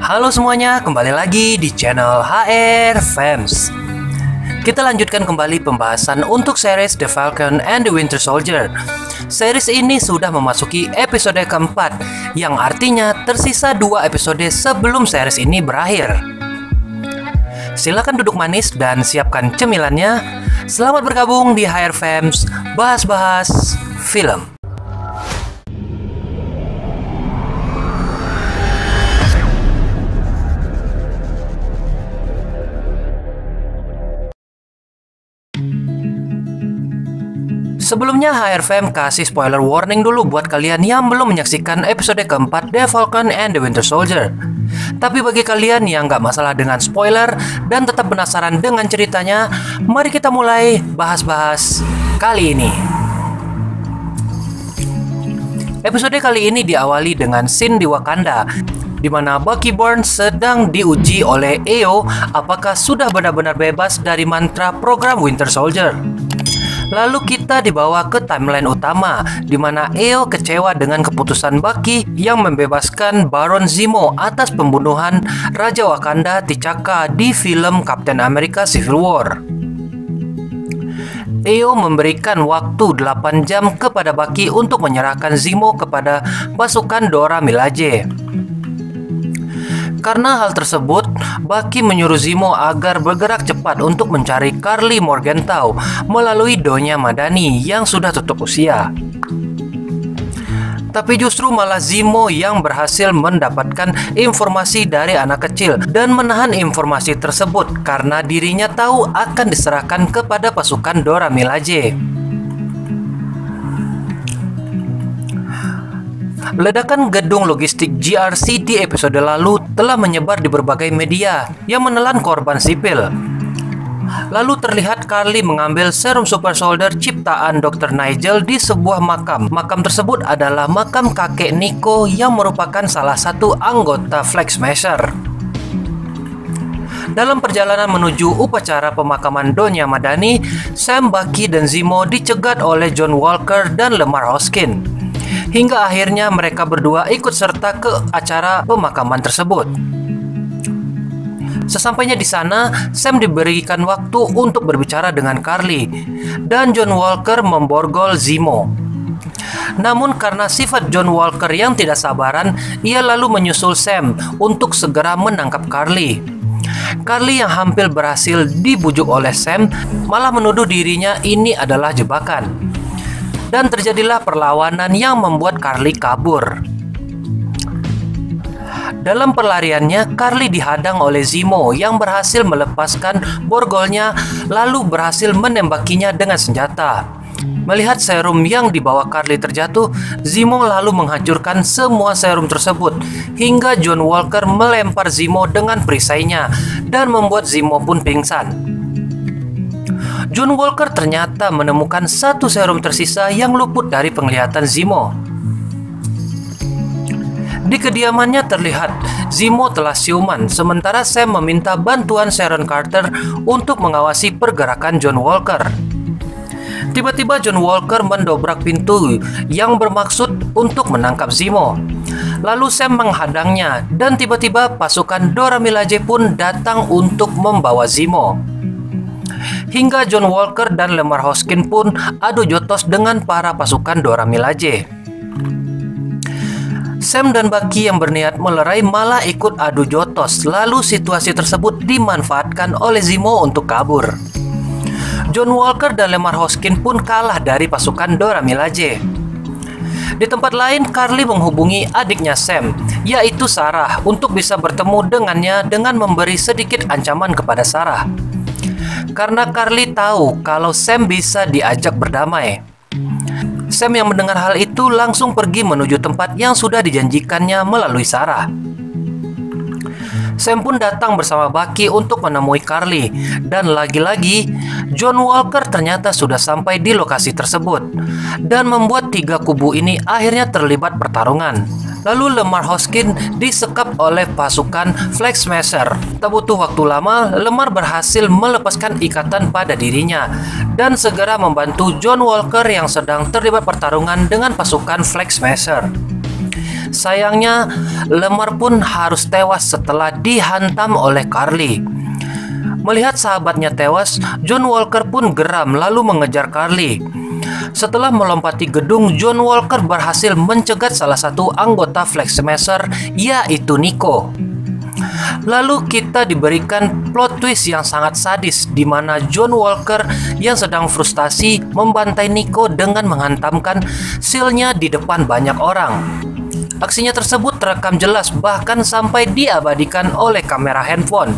Halo semuanya, kembali lagi di channel HR Fans. Kita lanjutkan kembali pembahasan untuk series The Falcon and the Winter Soldier. Series ini sudah memasuki episode keempat, yang artinya tersisa 2 episode sebelum series ini berakhir. Silakan duduk manis dan siapkan cemilannya. Selamat bergabung di HR Fans, bahas-bahas film. Sebelumnya HRFM kasih spoiler warning dulu buat kalian yang belum menyaksikan episode keempat The Falcon and the Winter Soldier. Tapi bagi kalian yang gak masalah dengan spoiler dan tetap penasaran dengan ceritanya, mari kita mulai bahas-bahas kali ini. Episode kali ini diawali dengan scene di Wakanda, di mana Bucky Barnes sedang diuji oleh EO apakah sudah benar-benar bebas dari mantra program Winter Soldier. Lalu kita dibawa ke timeline utama, di mana EO kecewa dengan keputusan Bucky yang membebaskan Baron Zemo atas pembunuhan Raja Wakanda T'Chaka di film Captain America Civil War. EO memberikan waktu 8 jam kepada Bucky untuk menyerahkan Zemo kepada pasukan Dora Milaje. Karena hal tersebut, Bucky menyuruh Zemo agar bergerak cepat untuk mencari Karli Morgenthau melalui Donya Madani yang sudah tutup usia. Tapi justru malah Zemo yang berhasil mendapatkan informasi dari anak kecil dan menahan informasi tersebut karena dirinya tahu akan diserahkan kepada pasukan Dora Milaje. Ledakan gedung logistik GRC di episode lalu telah menyebar di berbagai media yang menelan korban sipil. Lalu terlihat Karli mengambil serum super soldier ciptaan Dr. Nigel di sebuah makam. Makam tersebut adalah makam kakek Nico yang merupakan salah satu anggota Flag Smasher. Dalam perjalanan menuju upacara pemakaman Donya Madani, Sam, Bucky, dan Zemo dicegat oleh John Walker dan Lemar Hoskin. Hingga akhirnya mereka berdua ikut serta ke acara pemakaman tersebut. Sesampainya di sana, Sam diberikan waktu untuk berbicara dengan Karli, dan John Walker memborgol Zemo. Namun karena sifat John Walker yang tidak sabaran, ia lalu menyusul Sam untuk segera menangkap Karli. Karli yang hampir berhasil dibujuk oleh Sam malah menuduh dirinya ini adalah jebakan. Dan terjadilah perlawanan yang membuat Karli kabur. Dalam pelariannya, Karli dihadang oleh Zemo yang berhasil melepaskan borgolnya lalu berhasil menembakinya dengan senjata. Melihat serum yang dibawa Karli terjatuh, Zemo lalu menghancurkan semua serum tersebut hingga John Walker melempar Zemo dengan perisainya dan membuat Zemo pun pingsan. John Walker ternyata menemukan satu serum tersisa yang luput dari penglihatan Zemo. Di kediamannya terlihat Zemo telah siuman, sementara Sam meminta bantuan Sharon Carter untuk mengawasi pergerakan John Walker. Tiba-tiba John Walker mendobrak pintu yang bermaksud untuk menangkap Zemo. Lalu Sam menghadangnya dan tiba-tiba pasukan Dora Milaje pun datang untuk membawa Zemo. Hingga John Walker dan Lemar Hoskin pun adu jotos dengan para pasukan Dora Milaje. Sam dan Bucky yang berniat melerai malah ikut adu jotos, lalu situasi tersebut dimanfaatkan oleh Zemo untuk kabur. John Walker dan Lemar Hoskin pun kalah dari pasukan Dora Milaje. Di tempat lain, Karli menghubungi adiknya Sam, yaitu Sarah, untuk bisa bertemu dengannya dengan memberi sedikit ancaman kepada Sarah. Karena Karli tahu kalau Sam bisa diajak berdamai. Sam yang mendengar hal itu langsung pergi menuju tempat yang sudah dijanjikannya melalui Sarah. Sam pun datang bersama Bucky untuk menemui Karli, dan lagi-lagi John Walker ternyata sudah sampai di lokasi tersebut dan membuat 3 kubu ini akhirnya terlibat pertarungan. Lalu Lemar Hoskins disekap oleh pasukan Flag Smasher. Tak butuh waktu lama, Lemar berhasil melepaskan ikatan pada dirinya dan segera membantu John Walker yang sedang terlibat pertarungan dengan pasukan Flag Smasher. Sayangnya, Lemar pun harus tewas setelah dihantam oleh Carly. Melihat sahabatnya tewas, John Walker pun geram lalu mengejar Carly. Setelah melompati gedung, John Walker berhasil mencegat salah satu anggota Flag Smasher, yaitu Nico. Lalu kita diberikan plot twist yang sangat sadis, di mana John Walker yang sedang frustasi membantai Nico dengan menghantamkan silnya di depan banyak orang. Aksinya tersebut terekam jelas, bahkan sampai diabadikan oleh kamera handphone,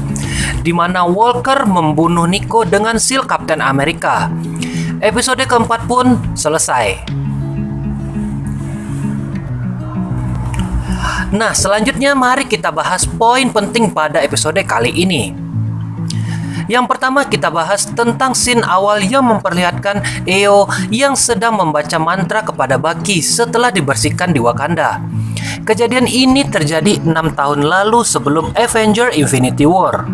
di mana Walker membunuh Nico dengan seal Kapten Amerika. Episode keempat pun selesai. Nah, selanjutnya mari kita bahas poin penting pada episode kali ini. Yang pertama, kita bahas tentang scene awal yang memperlihatkan EO yang sedang membaca mantra kepada Bucky setelah dibersihkan di Wakanda. Kejadian ini terjadi 6 tahun lalu sebelum Avengers Infinity War.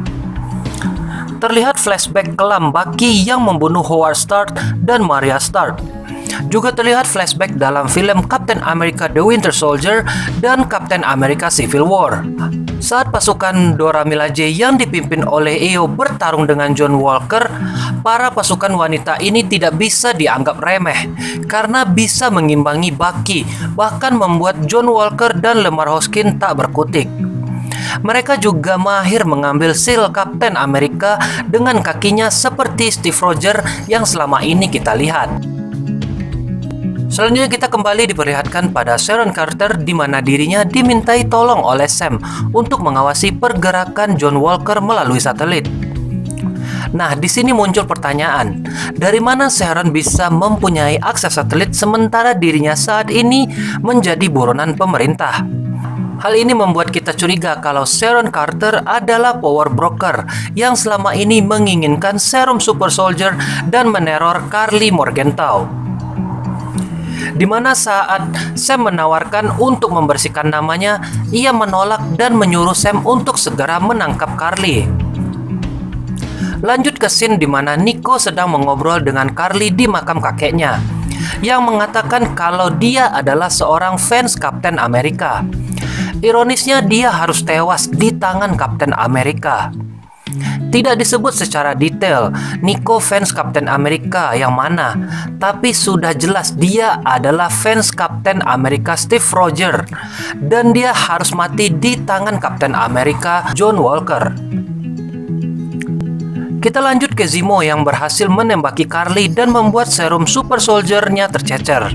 Terlihat flashback kelam Bucky yang membunuh Howard Stark dan Maria Stark. Juga terlihat flashback dalam film Captain America The Winter Soldier dan Captain America Civil War. Saat pasukan Dora Milaje yang dipimpin oleh EO bertarung dengan John Walker, para pasukan wanita ini tidak bisa dianggap remeh karena bisa mengimbangi Bucky, bahkan membuat John Walker dan Lemar Hoskins tak berkutik. Mereka juga mahir mengambil seal Kapten Amerika dengan kakinya seperti Steve Rogers yang selama ini kita lihat. Selanjutnya kita kembali diperlihatkan pada Sharon Carter, di mana dirinya dimintai tolong oleh Sam untuk mengawasi pergerakan John Walker melalui satelit. Nah, di sini muncul pertanyaan, dari mana Sharon bisa mempunyai akses satelit sementara dirinya saat ini menjadi buronan pemerintah? Hal ini membuat kita curiga kalau Sharon Carter adalah power broker yang selama ini menginginkan serum Super Soldier dan meneror Carly Morgenthau. Di mana saat Sam menawarkan untuk membersihkan namanya, ia menolak dan menyuruh Sam untuk segera menangkap Carly. Lanjut ke scene di mana Nico sedang mengobrol dengan Carly di makam kakeknya, yang mengatakan kalau dia adalah seorang fans Kapten Amerika. Ironisnya, dia harus tewas di tangan Kapten Amerika. Tidak disebut secara detail Nico fans Kapten Amerika yang mana, tapi sudah jelas dia adalah fans Kapten Amerika Steve Rogers, dan dia harus mati di tangan Kapten Amerika John Walker. Kita lanjut ke Zemo yang berhasil menembaki Carly dan membuat serum Super Soldier-nya tercecer.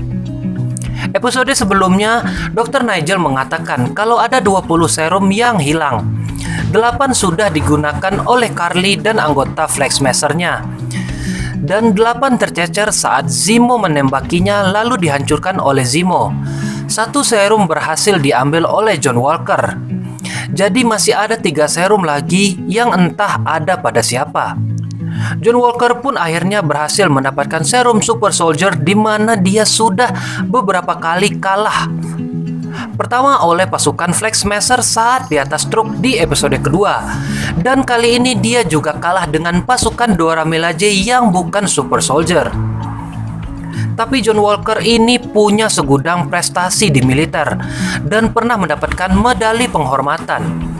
Episode sebelumnya, Dr. Nigel mengatakan kalau ada 20 serum yang hilang. 8 sudah digunakan oleh Carly dan anggota Flag Smasher-nya. Dan 8 tercecer saat Zemo menembakinya lalu dihancurkan oleh Zemo. 1 serum berhasil diambil oleh John Walker. Jadi masih ada 3 serum lagi yang entah ada pada siapa. John Walker pun akhirnya berhasil mendapatkan serum Super Soldier, di mana dia sudah beberapa kali kalah. Pertama oleh pasukan Flag Smasher saat di atas truk di episode kedua, dan kali ini dia juga kalah dengan pasukan Dora Milaje yang bukan Super Soldier. Tapi John Walker ini punya segudang prestasi di militer dan pernah mendapatkan medali penghormatan.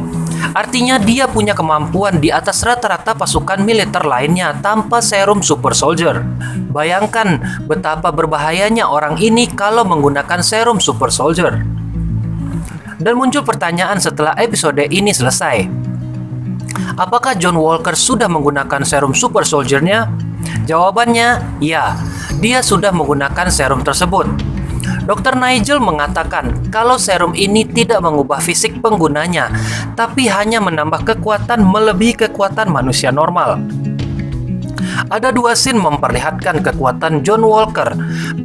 Artinya dia punya kemampuan di atas rata-rata pasukan militer lainnya tanpa serum Super Soldier. Bayangkan betapa berbahayanya orang ini kalau menggunakan serum Super Soldier. Dan muncul pertanyaan setelah episode ini selesai. Apakah John Walker sudah menggunakan serum Super Soldier-nya? Jawabannya, ya, dia sudah menggunakan serum tersebut. Dr. Nigel mengatakan kalau serum ini tidak mengubah fisik penggunanya, tapi hanya menambah kekuatan melebihi kekuatan manusia normal. Ada 2 scene memperlihatkan kekuatan John Walker.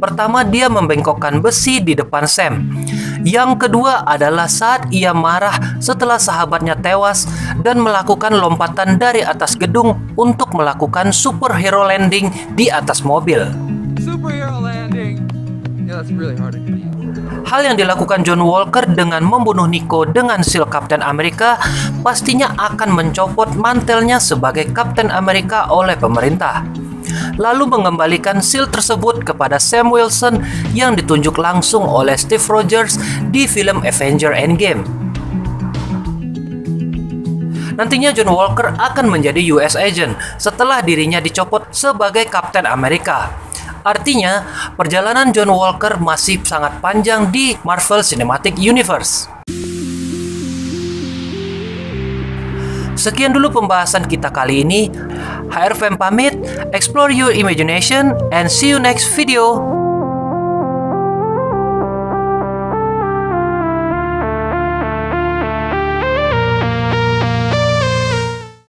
Pertama, dia membengkokkan besi di depan Sam. Yang kedua adalah saat ia marah setelah sahabatnya tewas dan melakukan lompatan dari atas gedung untuk melakukan superhero landing di atas mobil. Superhero landing. Hal yang dilakukan John Walker dengan membunuh Nico dengan seal Kapten Amerika pastinya akan mencopot mantelnya sebagai Kapten Amerika oleh pemerintah, lalu mengembalikan seal tersebut kepada Sam Wilson yang ditunjuk langsung oleh Steve Rogers di film Avengers Endgame. Nantinya John Walker akan menjadi US Agent setelah dirinya dicopot sebagai Kapten Amerika. Artinya, perjalanan John Walker masih sangat panjang di Marvel Cinematic Universe. Sekian dulu pembahasan kita kali ini. HR Fam pamit, explore your imagination, and see you next video.